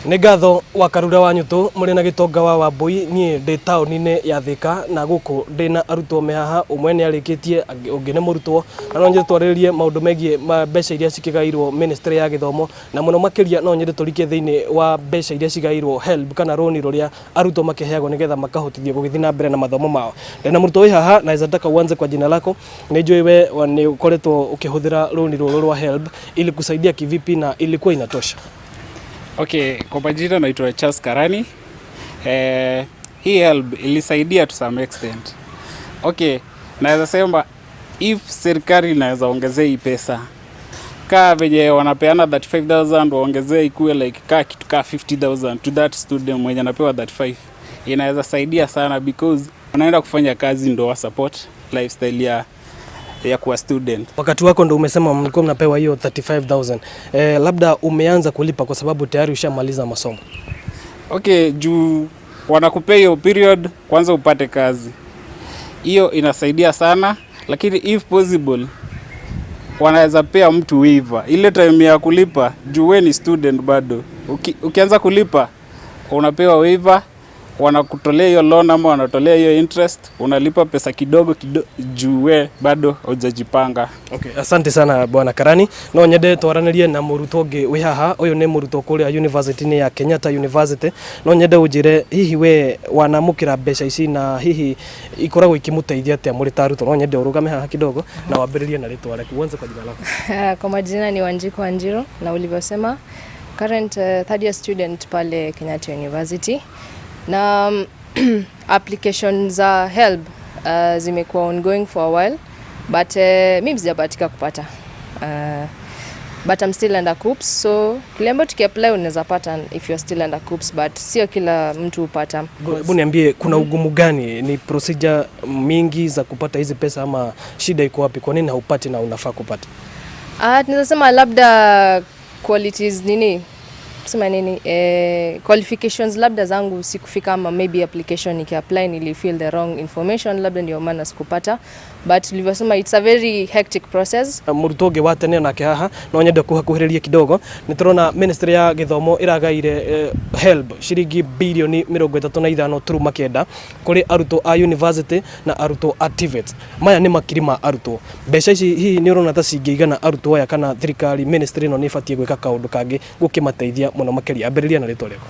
Nĩ ngatho wa Karura wa Nyũtũ mũrĩ na Gĩtonga wa Wambui niĩ ndĩ taũni-inĩ ya Thika na gũkũ ndĩ na arutwo me haha ũmwe nĩ arĩkĩtie ũngĩ nĩ mũrutwo na no nyende twarĩrĩrie maũndũ megiĩ mbeca iria cikĩgaĩirwo Ministry ya Gĩthomo na mũno makĩria no nyende tũrikie thĩinĩ wa mbeca iria cigaĩirwo HELB kana rũni rũrĩa arutwo makĩheagwo nĩgetha makahotithio gũgĩthiĩ na mbere na mathomo mao. Ndĩ na mũrutwo wĩ haha na nataka uanze kwa jina lako. Nĩ njũĩ we nĩ ũkoretwo ũkĩhũthĩra rũni rũrũ rwa HELB ili kusaidia kivipi na ilikuwa inatosha? Okay, kwa majina naitwa Charles Karani. Hii HELB ilisaidia to some extent. Okay, naweza sema if serikali inaweza ongezea hii pesa, kaa venye wanapeana 35,000 waongezee ikuwe like kaa kitu kaa 50,000 to that student mwenye anapewa 35, inaweza saidia sana because wanaenda kufanya kazi ndo wa support lifestyle ya kuwa student. Wakati wako ndo umesema mlikuwa mnapewa hiyo 35,000. Labda umeanza kulipa kwa sababu tayari ushamaliza masomo. Okay, juu wanakupea hiyo period kwanza upate kazi. Hiyo inasaidia sana, lakini if possible wanaweza pea mtu waiver. Ile time ya kulipa juu we ni student bado. Ukianza kulipa unapewa waiver, wanakutolea hiyo loan ama wanatolea hiyo interest, unalipa pesa kidogo juu we bado hujajipanga. Okay, asante sana bwana Karani. No nyende twaranĩrie na mũrutwo ũngĩ wĩ haha. Ũyũ nĩ mũrutwo kũrĩa university-inĩ ya Kenyatta University. No nyende ũnjĩre hihi we wanamũkĩra mbeca ici na hihi ikoragwo ikĩmũteithia atĩa mũrĩ ta arutwo. No nyende ũrũgame haha kidogo na wambĩrĩrie na rĩtwa rĩaku. Uanze kwa jina lako. Kwa majina ni Wanjiku Wanjiru na ulivyosema current third year student pale Kenyatta University. Na application za HELB zimekuwa ongoing for a while, but mimi sijabahatika kupata, but I'm still under COOPS, so kile ambacho tukiapply unaweza pata if you're still under COOPS, but sio kila mtu upata. Hebu niambie kuna ugumu gani, ni procedure mingi za kupata hizi pesa ama shida iko wapi? Kwa nini haupati na unafaa kupata? Tunaweza sema labda qualities kusema qualifications labda zangu sikufika, ama maybe application nikiapply nilifill the wrong information, labda ndio maana sikupata, but nilivyosema it's a very hectic process. Mũrutwo ũngĩ wa tene nake haha no nyende kuhakuhĩrĩria kidogo. Nĩ tũrona Ministry ya Gĩthomo ĩragaire HELB ciringi bilioni 35.9 kũrĩ arutwo a university na arutwo a TVET. Maya nĩ makiri ma arutwo. Mbeca ici hihi nĩ ũrona ta cingĩigana arutwo aya kana thirikari ministry ĩno nĩ ĩbatiĩ gwĩka kaũndũ kangĩ gũkĩmateithia mũno makĩria? Ambĩrĩria na rĩtwa rĩako.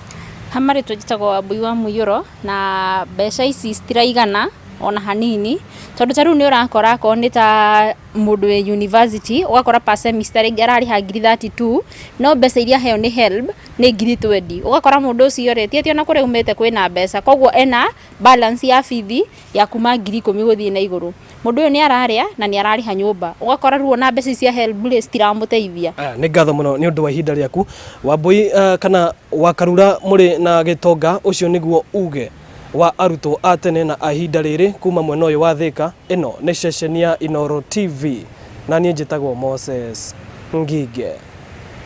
Hamarĩtwo njĩtagwo Wambui wa Mũiyũro, na mbeca ici citiraigana ona hanini, tondũ ta rĩu nĩ ũrakora ko nĩ ta mũndũ wĩ university ũgakora per semester ararĩha 32, no mbeca iria heo nĩ HELB nĩ 20. Ũgakora mũndũ ũcio rĩtĩtie ona kũrĩa umĩte kwĩna mbeca, koguo ena balance ya bithi ya kuma 10,000 gũthiĩ na igũrũ. Mũndũ ũyũ nĩ ararĩa na nĩ ararĩha nyũmba, ũgakora rĩu ona mbeca cia HELB citiramũteithia. Nĩ ngatho mũno nĩ ũndũ wa ihinda rĩaku. Wambui kana wa Karura mũrĩ na Gĩtonga, ũcio nĩguo uge wa arutwo a tene na ahinda rĩrĩ kuma mwena ũyũ wa Thika. Ĩno nĩ ceceni ya Inooro TV na niĩ njĩtagwo Moses Ngige.